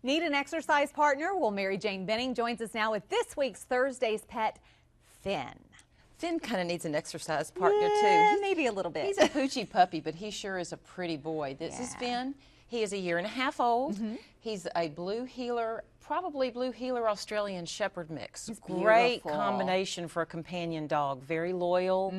Need an exercise partner? Well, Mary Jane Benning joins us now with this week's Thursday's pet, Finn. Finn kind of needs an exercise partner Yeah, too. maybe a little bit. He's a poochy puppy, but he sure is a pretty boy. This is Finn. He is a 1.5 years old. He's a blue heeler, probably blue heeler Australian Shepherd mix. He's great beautiful. combination for a companion dog. Very loyal,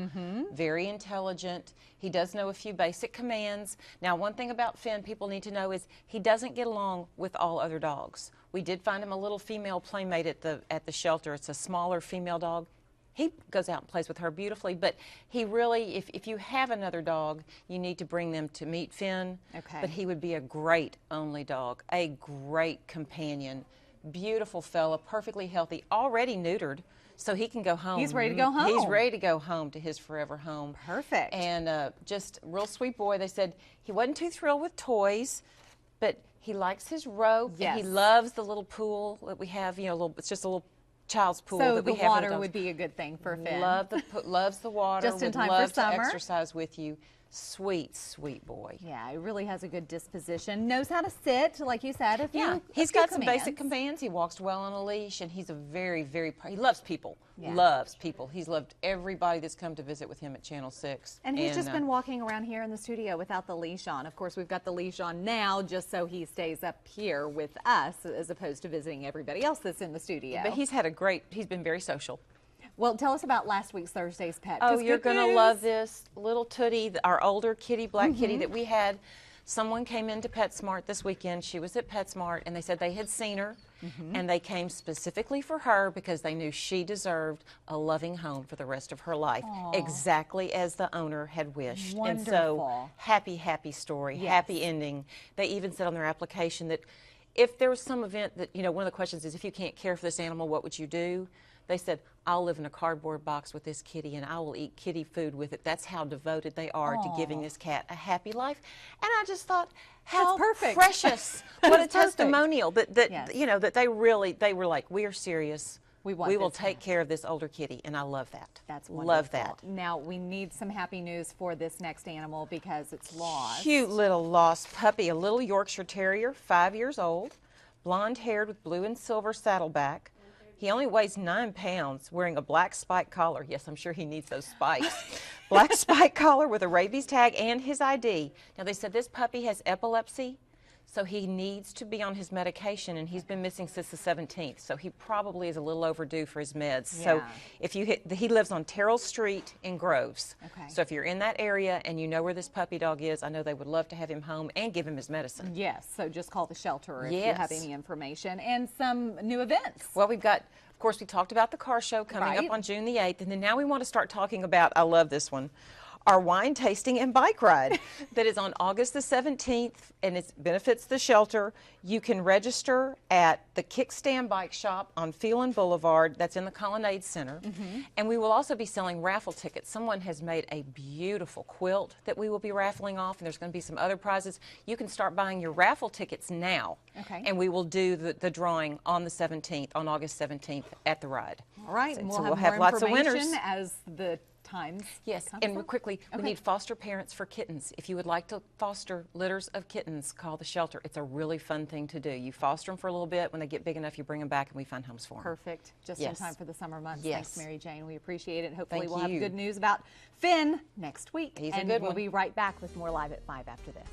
very intelligent. He does know a few basic commands. Now, one thing about Finn people need to know is he doesn't get along with all other dogs. We did find him a little female playmate at the shelter. It's a smaller female dog. He goes out and plays with her beautifully, but he really, if you have another dog, you need to bring them to meet Finn. Okay. But he would be a great only dog, a great companion, beautiful fella, perfectly healthy, already neutered, so he can go home. He's ready to go home. He's ready to go home to his forever home. Perfect. And just a real sweet boy. They said he wasn't too thrilled with toys, but he likes his rope. Yes. And he loves the little pool that we have, you know, it's just a little child's pool So that we the have. water would be a good thing for Finn. Loves the water. Just in would time love for summer. to exercise with you. Sweet, sweet boy. Yeah, he really has a good disposition. Knows how to sit, like you said. He's got some basic commands. He walks well on a leash, and he's a very, he loves people. Yeah. Loves people. He's loved everybody that's come to visit with him at Channel 6. And he's just been walking around here in the studio without the leash on. Of course, we've got the leash on now just so he stays up here with us as opposed to visiting everybody else that's in the studio. But he's been very social. Well, tell us about last week's Thursday's pet. Oh, you're going to love this. Little Tootie, our older kitty, black kitty that we had. Someone came into PetSmart this weekend. She was at PetSmart, and they said they had seen her, and they came specifically for her because they knew she deserved a loving home for the rest of her life, exactly as the owner had wished. Wonderful. And so, happy, happy story, happy ending. They even said on their application that if there was some event that, you know, one of the questions is if you can't care for this animal, what would you do? They said, I'll live in a cardboard box with this kitty and I will eat kitty food with it. That's how devoted they are to giving this cat a happy life. And I just thought, how precious. What a testimonial that you know, that they were like, we are serious. We will take care of this older kitty, and I love that. That's wonderful. Love that. Now, we need some happy news for this next animal because it's lost. Cute little lost puppy, a little Yorkshire Terrier, 5 years old, blonde-haired with blue and silver saddleback. He only weighs 9 pounds, wearing a black spike collar. Yes, I'm sure he needs those spikes. Black spike collar with a rabies tag and his ID. Now, they said this puppy has epilepsy, so he needs to be on his medication, and he's been missing since the 17th, so he probably is a little overdue for his meds. Yeah. So if you he lives on Terrell Street in Groves. Okay. So if you're in that area and you know where this puppy dog is, I know they would love to have him home and give him his medicine. Yes, so just call the shelter if you have any information. And some new events. Well, we've got, of course, we talked about the car show coming up on June the 8th, and then now we want to start talking about, I love this one, our wine tasting and bike ride that is on August the 17th, and it benefits the shelter. You can register at the Kickstand Bike Shop on Phelan Boulevard. That's in the Colonnade Center. And we will also be selling raffle tickets. Someone has made a beautiful quilt that we will be raffling off, and there's going to be some other prizes. You can start buying your raffle tickets now, and we will do the drawing on the 17th, on August 17th at the ride. All right, So, and we'll we'll have more lots of winners information as the times. Yes, and quickly, we need foster parents for kittens. If you would like to foster litters of kittens, call the shelter. It's a really fun thing to do. You foster them for a little bit. When they get big enough, you bring them back, and we find homes for them. Perfect. Just in time for the summer months. Yes. Thanks, Mary Jane. We appreciate it. Hopefully, Thank we'll have you. good news about Finn next week. He's and a good we'll one. be right back with more Live at 5 after this.